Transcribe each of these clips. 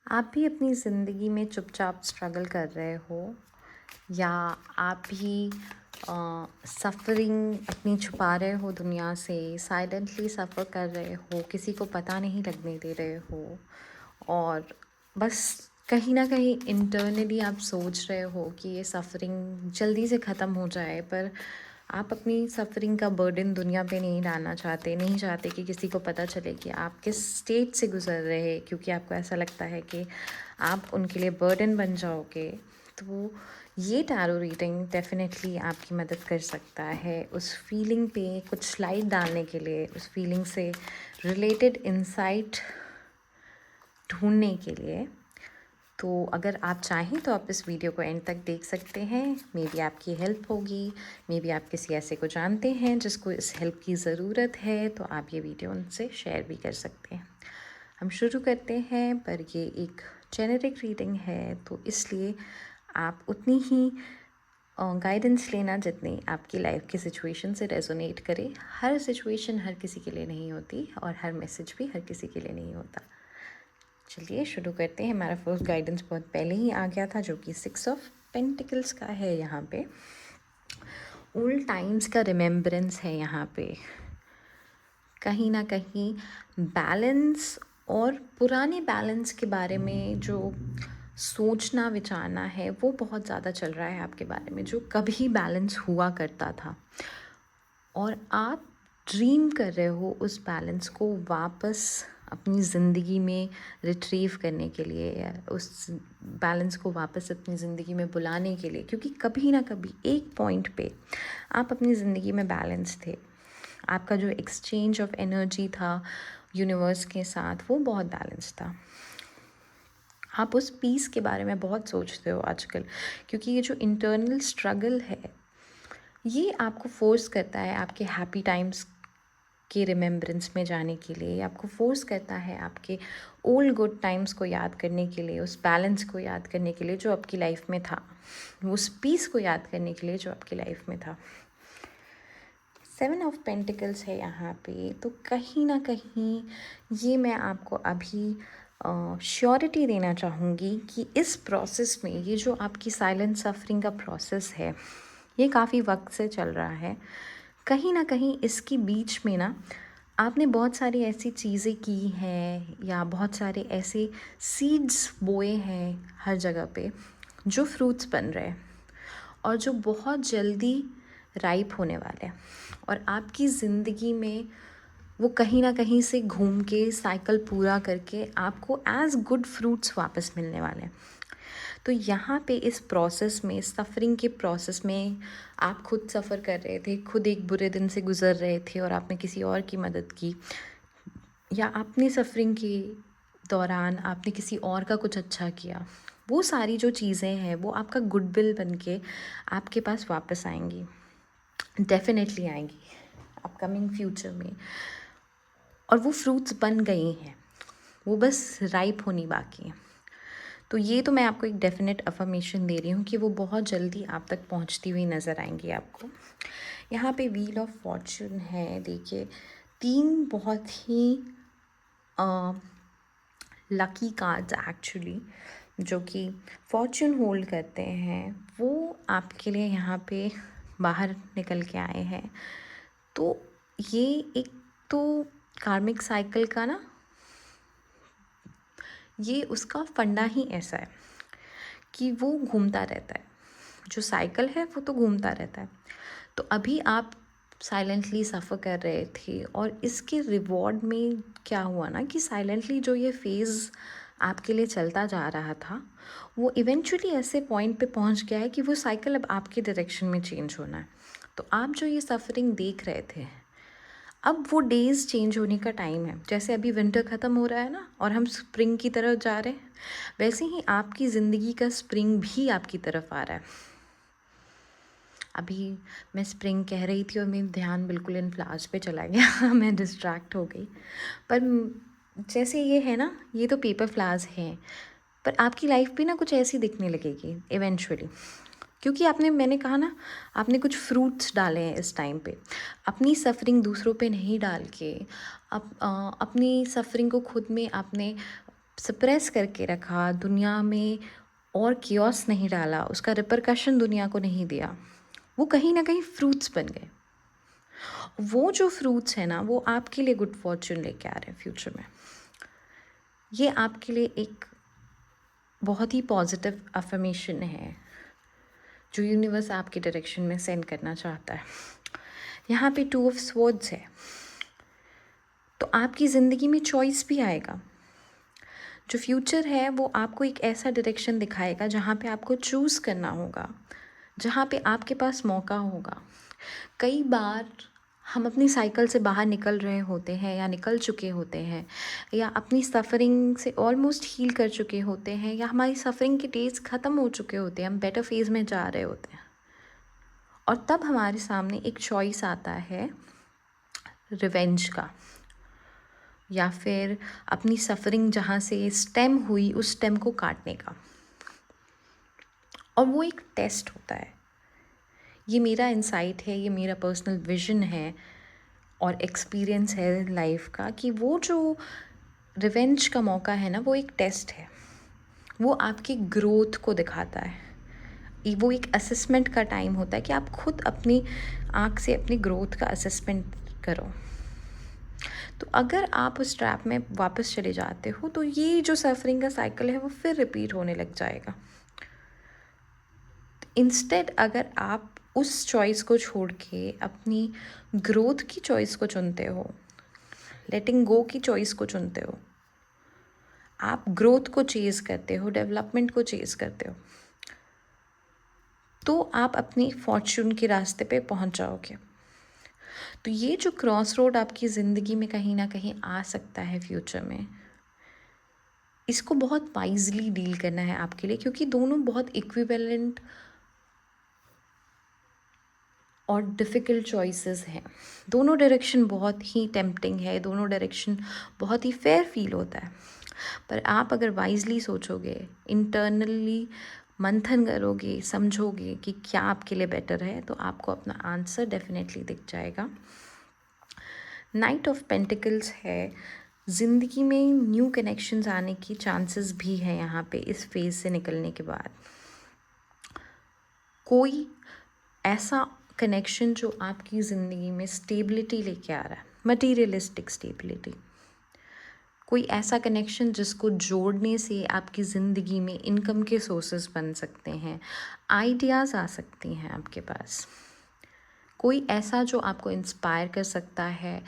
आप भी अपनी ज़िंदगी में चुपचाप स्ट्रगल कर रहे हो या आप भी सफ़रिंग अपनी छुपा रहे हो दुनिया से, साइलेंटली सफ़र कर रहे हो, किसी को पता नहीं लगने दे रहे हो और बस कहीं ना कहीं इंटरनली आप सोच रहे हो कि ये सफ़रिंग जल्दी से ख़त्म हो जाए, पर आप अपनी सफ़रिंग का बर्डन दुनिया पे नहीं डालना चाहते, नहीं चाहते कि किसी को पता चले कि आप किस स्टेज से गुज़र रहे हैं, क्योंकि आपको ऐसा लगता है कि आप उनके लिए बर्डन बन जाओगे। तो ये टैरो रीडिंग डेफिनेटली आपकी मदद कर सकता है उस फीलिंग पे कुछ लाइट डालने के लिए, उस फीलिंग से रिलेटेड इंसाइट ढूंढने के लिए। तो अगर आप चाहें तो आप इस वीडियो को एंड तक देख सकते हैं। मे बी आपकी हेल्प होगी, मे बी आप किसी ऐसे को जानते हैं जिसको इस हेल्प की ज़रूरत है, तो आप ये वीडियो उनसे शेयर भी कर सकते हैं। हम शुरू करते हैं, पर ये एक जेनेरिक रीडिंग है तो इसलिए आप उतनी ही गाइडेंस लेना जितनी आपकी लाइफ की सिचुएशन से रेजोनेट करे। हर सिचुएशन हर किसी के लिए नहीं होती और हर मैसेज भी हर किसी के लिए नहीं होता। चलिए शुरू करते हैं। हमारा फर्स्ट गाइडेंस बहुत पहले ही आ गया था, जो कि 6 ऑफ पेंटिकल्स का है। यहाँ पे ओल्ड टाइम्स का रिमेम्बरेंस है। यहाँ पे कहीं ना कहीं बैलेंस और पुराने बैलेंस के बारे में जो सोचना विचारना है वो बहुत ज़्यादा चल रहा है आपके बारे में, जो कभी बैलेंस हुआ करता था और आप ड्रीम कर रहे हो उस बैलेंस को वापस अपनी ज़िंदगी में रिट्रीव करने के लिए, या उस बैलेंस को वापस अपनी ज़िंदगी में बुलाने के लिए, क्योंकि कभी ना कभी एक पॉइंट पे आप अपनी ज़िंदगी में बैलेंस थे। आपका जो एक्सचेंज ऑफ एनर्जी था यूनिवर्स के साथ वो बहुत बैलेंस था। आप उस पीस के बारे में बहुत सोचते हो आजकल, क्योंकि ये जो इंटरनल स्ट्रगल है ये आपको फोर्स करता है आपके हैप्पी टाइम्स के रिमेम्बरेंस में जाने के लिए, आपको फोर्स करता है आपके ओल्ड गुड टाइम्स को याद करने के लिए, उस बैलेंस को याद करने के लिए जो आपकी लाइफ में था, उस पीस को याद करने के लिए जो आपकी लाइफ में था। 7 ऑफ पेंटिकल्स है यहाँ पे। तो कहीं ना कहीं ये मैं आपको अभी श्योरिटी देना चाहूँगी कि इस प्रोसेस में, ये जो आपकी साइलेंट सफरिंग का प्रोसेस है ये काफ़ी वक्त से चल रहा है। कहीं ना कहीं इसके बीच में ना आपने बहुत सारी ऐसी चीज़ें की हैं या बहुत सारे ऐसे सीड्स बोए हैं हर जगह पे जो फ्रूट्स बन रहे हैं और जो बहुत जल्दी राइप होने वाले हैं, और आपकी ज़िंदगी में वो कहीं ना कहीं से घूम के साइकिल पूरा करके आपको एज गुड फ्रूट्स वापस मिलने वाले हैं। तो यहाँ पे इस प्रोसेस में, सफ़रिंग के प्रोसेस में, आप खुद सफ़र कर रहे थे, खुद एक बुरे दिन से गुज़र रहे थे और आपने किसी और की मदद की, या अपनी सफ़रिंग के दौरान आपने किसी और का कुछ अच्छा किया, वो सारी जो चीज़ें हैं वो आपका गुडविल बन के आपके पास वापस आएंगी, डेफिनेटली आएंगी अपकमिंग फ्यूचर में। और वो फ्रूट्स बन गई हैं, वो बस राइप होनी बाकी है। तो ये तो मैं आपको एक डेफिनेट अफर्मेशन दे रही हूँ कि वो बहुत जल्दी आप तक पहुँचती हुई नज़र आएंगी आपको। यहाँ पे व्हील ऑफ फॉर्चून है। देखिए 3 बहुत ही लकी कार्ड्स एक्चुअली जो कि फॉर्चून होल्ड करते हैं, वो आपके लिए यहाँ पे बाहर निकल के आए हैं। तो ये एक तो कार्मिक साइकिल का ना, ये उसका फंडा ही ऐसा है कि वो घूमता रहता है। जो साइकिल है वो तो घूमता रहता है। तो अभी आप साइलेंटली सफ़र कर रहे थे और इसके रिवॉर्ड में क्या हुआ ना कि साइलेंटली जो ये फेज़ आपके लिए चलता जा रहा था वो इवेंचुअली ऐसे पॉइंट पे पहुंच गया है कि वो साइकिल अब आपके डायरेक्शन में चेंज होना है। तो आप जो ये सफ़रिंग देख रहे थे, अब वो डेज़ चेंज होने का टाइम है। जैसे अभी विंटर ख़त्म हो रहा है ना और हम स्प्रिंग की तरफ जा रहे हैं, वैसे ही आपकी ज़िंदगी का स्प्रिंग भी आपकी तरफ आ रहा है। अभी मैं स्प्रिंग कह रही थी और मेरा ध्यान बिल्कुल इन फ्लावर्स पे चला गया मैं डिस्ट्रैक्ट हो गई। पर जैसे ये है ना, ये तो पेपर फ्लावर्स हैं, पर आपकी लाइफ भी ना कुछ ऐसी दिखने लगेगी इवेंचुअली, क्योंकि आपने, मैंने कहा ना, आपने कुछ फ्रूट्स डाले हैं इस टाइम पे। अपनी सफ़रिंग दूसरों पे नहीं डाल के अपनी सफ़रिंग को खुद में आपने सप्रेस करके रखा, दुनिया में और कियोस नहीं डाला, उसका रिपरकशन दुनिया को नहीं दिया, वो कहीं ना कहीं फ्रूट्स बन गए। वो जो फ्रूट्स है ना, वो आपके लिए गुड फॉर्चून लेके आ रहे हैं फ्यूचर में। ये आपके लिए एक बहुत ही पॉजिटिव अफर्मेशन है जो यूनिवर्स आपके डायरेक्शन में सेंड करना चाहता है। यहाँ पे 2 ऑफ स्वॉर्ड्स है, तो आपकी ज़िंदगी में चॉइस भी आएगा। जो फ्यूचर है वो आपको एक ऐसा डायरेक्शन दिखाएगा जहाँ पे आपको चूज़ करना होगा, जहाँ पे आपके पास मौका होगा। कई बार हम अपनी साइकिल से बाहर निकल रहे होते हैं या निकल चुके होते हैं, या अपनी सफ़रिंग से ऑलमोस्ट हील कर चुके होते हैं, या हमारी सफ़रिंग के डेज ख़त्म हो चुके होते हैं, हम बेटर फेज़ में जा रहे होते हैं, और तब हमारे सामने एक चॉइस आता है रिवेंज का, या फिर अपनी सफ़रिंग जहाँ से स्टेम हुई उस स्टेम को काटने का। और वो एक टेस्ट होता है। ये मेरा इंसाइट है, ये मेरा पर्सनल विजन है और एक्सपीरियंस है लाइफ का, कि वो जो रिवेंज का मौका है ना, वो एक टेस्ट है। वो आपकी ग्रोथ को दिखाता है। वो एक असेसमेंट का टाइम होता है कि आप खुद अपनी आँख से अपनी ग्रोथ का असेसमेंट करो। तो अगर आप उस ट्रैप में वापस चले जाते हो तो ये जो सफरिंग का साइकिल है वो फिर रिपीट होने लग जाएगा। इंस्टेड अगर आप उस चॉइस को छोड़ के अपनी ग्रोथ की चॉइस को चुनते हो, लेटिंग गो की चॉइस को चुनते हो, आप ग्रोथ को चेज़ करते हो, डेवलपमेंट को चेज़ करते हो, तो आप अपनी फॉर्चून के रास्ते पे पहुंच जाओगे। तो ये जो क्रॉस रोड आपकी ज़िंदगी में कहीं ना कहीं आ सकता है फ्यूचर में, इसको बहुत वाइजली डील करना है आपके लिए, क्योंकि दोनों बहुत इक्विवेलेंट और डिफ़िकल्ट चॉइसेस हैं। दोनों डायरेक्शन बहुत ही टेम्पटिंग है, दोनों डायरेक्शन बहुत ही फेयर फील होता है, पर आप अगर वाइजली सोचोगे, इंटरनली मंथन करोगे, समझोगे कि क्या आपके लिए बेटर है, तो आपको अपना आंसर डेफिनेटली दिख जाएगा। नाइट ऑफ पेंटिकल्स है, ज़िंदगी में न्यू कनेक्शंस आने की चांसेस भी है यहाँ पे इस फेज़ से निकलने के बाद। कोई ऐसा कनेक्शन जो आपकी ज़िंदगी में स्टेबिलिटी लेके आ रहा है, मटीरियलिस्टिक स्टेबिलिटी। कोई ऐसा कनेक्शन जिसको जोड़ने से आपकी ज़िंदगी में इनकम के सोर्सेस बन सकते हैं, आइडियाज़ आ सकती हैं आपके पास। कोई ऐसा जो आपको इंस्पायर कर सकता है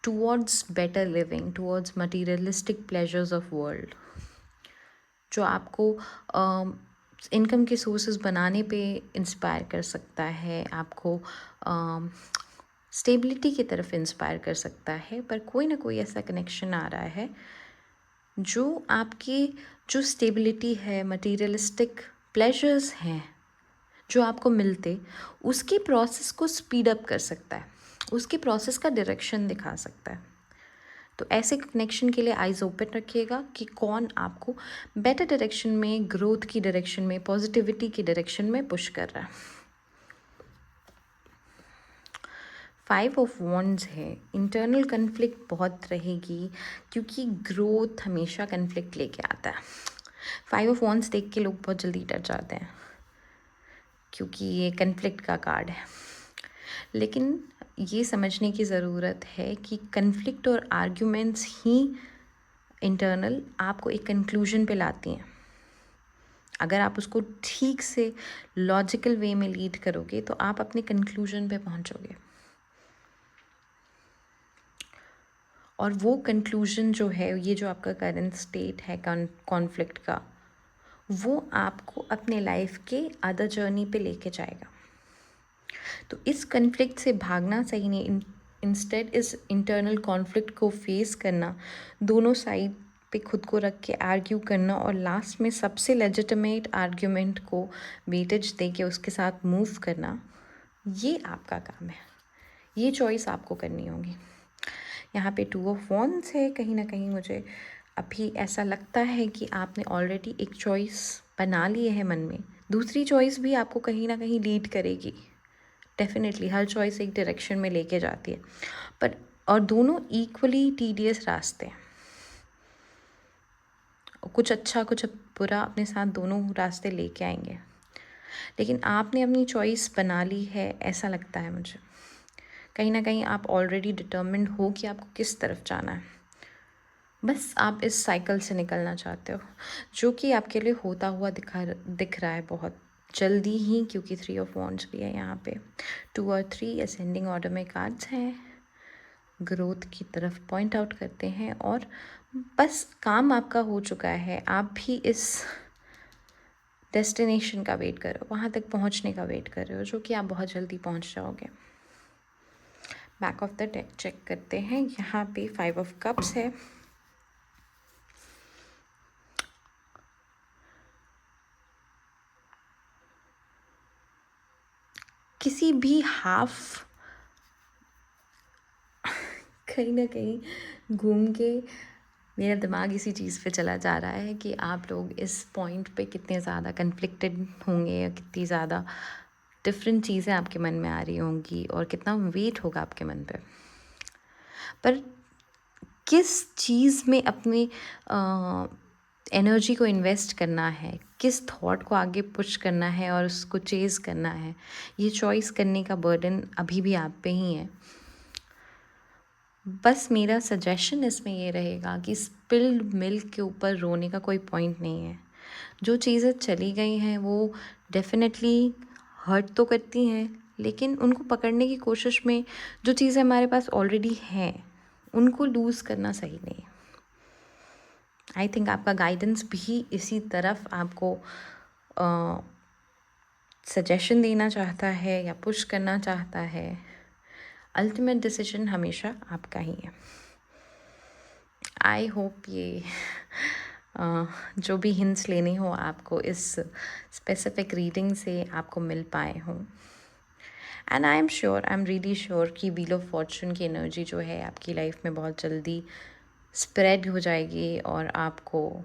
towards better living, towards materialistic pleasures of world, जो आपको इनकम के सोर्सेस बनाने पे इंस्पायर कर सकता है, आपको स्टेबिलिटी की तरफ इंस्पायर कर सकता है। पर कोई ना कोई ऐसा कनेक्शन आ रहा है जो आपकी जो स्टेबिलिटी है, मटीरियलिस्टिक प्लेजर्स हैं जो आपको मिलते, उसकी प्रोसेस को स्पीड अप कर सकता है, उसके प्रोसेस का डायरेक्शन दिखा सकता है। तो ऐसे कनेक्शन के लिए आइज़ ओपन रखिएगा कि कौन आपको बेटर डायरेक्शन में, ग्रोथ की डायरेक्शन में, पॉजिटिविटी की डायरेक्शन में पुश कर रहा है। 5 ऑफ वॉन्ड्स है, इंटरनल कन्फ्लिक्ट बहुत रहेगी, क्योंकि ग्रोथ हमेशा कन्फ्लिक्ट लेके आता है। 5 ऑफ वॉन्ड्स देख के लोग बहुत जल्दी डर जाते हैं, क्योंकि ये कन्फ्लिक्ट का कार्ड है। लेकिन ये समझने की ज़रूरत है कि कन्फ्लिक्ट और आर्ग्यूमेंट्स ही इंटरनल आपको एक कंक्लूजन पे लाती हैं। अगर आप उसको ठीक से लॉजिकल वे में लीड करोगे तो आप अपने कंक्लूजन पे पहुंचोगे, और वो कंक्लूजन जो है, ये जो आपका करंट स्टेट है कॉन्फ्लिक्ट का, वो आपको अपने लाइफ के अदर जर्नी पे लेके जाएगा। तो इस कन्फ्लिक्ट से भागना सही नहीं, इंस्टेड इस इंटरनल कॉन्फ्लिक्ट को फेस करना, दोनों साइड पे खुद को रख के आर्ग्यू करना, और लास्ट में सबसे लेजिटिमेट आर्ग्यूमेंट को वेटेज दे के उसके साथ मूव करना, ये आपका काम है। ये चॉइस आपको करनी होगी। यहाँ पे 2 ऑफ वॉन्ड्स है, कहीं ना कहीं मुझे अभी ऐसा लगता है कि आपने ऑलरेडी एक चॉइस बना ली है मन में, दूसरी चॉइस भी आपको कहीं ना कहीं लीड करेगी। डेफिनेटली हर चॉइस एक डायरेक्शन में लेके जाती है, पर और दोनों इक्वली टीडियस रास्ते हैं। कुछ अच्छा कुछ बुरा अपने साथ दोनों रास्ते लेके आएंगे, लेकिन आपने अपनी चॉइस बना ली है, ऐसा लगता है मुझे। कहीं ना कहीं आप ऑलरेडी डिटर्मिन्ड हो कि आपको किस तरफ जाना है। बस आप इस साइकिल से निकलना चाहते हो, जो कि आपके लिए होता हुआ दिख रहा है बहुत जल्दी ही, क्योंकि 3 ऑफ वॉन्ड्स भी है यहाँ पे। 2 और 3 असेंडिंग ऑर्डर में कार्ड्स हैं, ग्रोथ की तरफ पॉइंट आउट करते हैं। और बस काम आपका हो चुका है, आप भी इस डेस्टिनेशन का वेट कर रहे हो, वहाँ तक पहुँचने का वेट कर रहे हो, जो कि आप बहुत जल्दी पहुँच जाओगे। Back of the deck check करते हैं। यहाँ पे 5 ऑफ कप्स है, किसी भी हाफ कहीं ना कहीं घूम के मेरा दिमाग इसी चीज़ पे चला जा रहा है कि आप लोग इस पॉइंट पे कितने ज़्यादा कन्फ्लिक्टेड होंगे, या कितनी ज़्यादा डिफरेंट चीज़ें आपके मन में आ रही होंगी, और कितना वेट होगा आपके मन पे। पर किस चीज़ में अपनी एनर्जी को इन्वेस्ट करना है, किस थॉट को आगे पुश करना है और उसको चेज़ करना है, ये चॉइस करने का बर्डन अभी भी आप पे ही है। बस मेरा सजेशन इसमें ये रहेगा कि स्पिल्ड मिल्क के ऊपर रोने का कोई पॉइंट नहीं है। जो चीज़ें चली गई हैं वो डेफिनेटली हर्ट तो करती हैं, लेकिन उनको पकड़ने की कोशिश में जो चीज़ें हमारे पास ऑलरेडी हैं उनको लूज़ करना सही नहीं। आई थिंक आपका गाइडेंस भी इसी तरफ आपको सजेशन देना चाहता है या पुश करना चाहता है। अल्टीमेट डिसीजन हमेशा आपका ही है। आई होप ये जो भी हिंट्स लेने हो आपको इस स्पेसिफिक रीडिंग से आपको मिल पाए हों। And I am really sure कि व्हील ऑफ फॉर्चून की एनर्जी जो है आपकी लाइफ में बहुत जल्दी स्प्रेड हो जाएगी, और आपको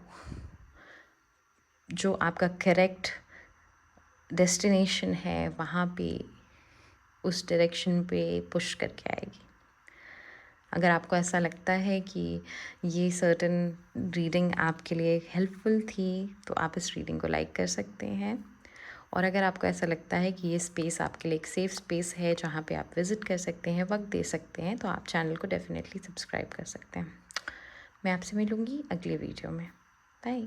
जो आपका करेक्ट डेस्टिनेशन है वहाँ पे उस डायरेक्शन पे पुश करके आएगी। अगर आपको ऐसा लगता है कि ये सर्टन रीडिंग आपके लिए हेल्पफुल थी, तो आप इस रीडिंग को लाइक कर सकते हैं। और अगर आपको ऐसा लगता है कि ये स्पेस आपके लिए एक सेफ़ स्पेस है जहाँ पे आप विज़िट कर सकते हैं, वक्त दे सकते हैं, तो आप चैनल को डेफिनेटली सब्सक्राइब कर सकते हैं। मैं आपसे मिलूँगी अगले वीडियो में। बाय।